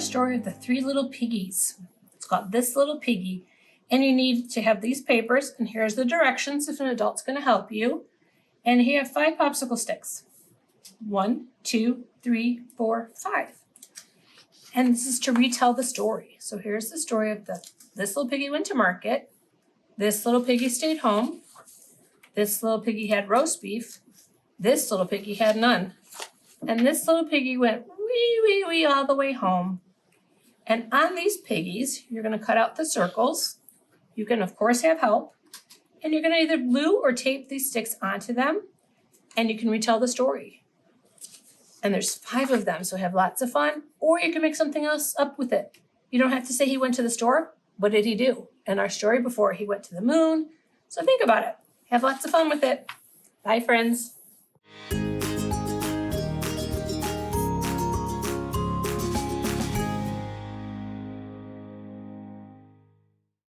story of the three little piggies. It's called This Little Piggy. And you need to have these papers, and here's the directions if an adult's going to help you. And here you have 5 popsicle sticks. 1, 2, 3, 4, 5. And this is to retell the story. So here's the story of this little piggy went to market. This little piggy stayed home. This little piggy had roast beef. This little piggy had none. And this little piggy went wee, wee, wee all the way home. And on these piggies, you're going to cut out the circles. You can, of course, have help. And you're going to either glue or tape these sticks onto them, and you can retell the story. And there's 5 of them, so have lots of fun, or you can make something else up with it. You don't have to say he went to the store. What did he do? In our story before, he went to the moon. So think about it. Have lots of fun with it. Bye, friends.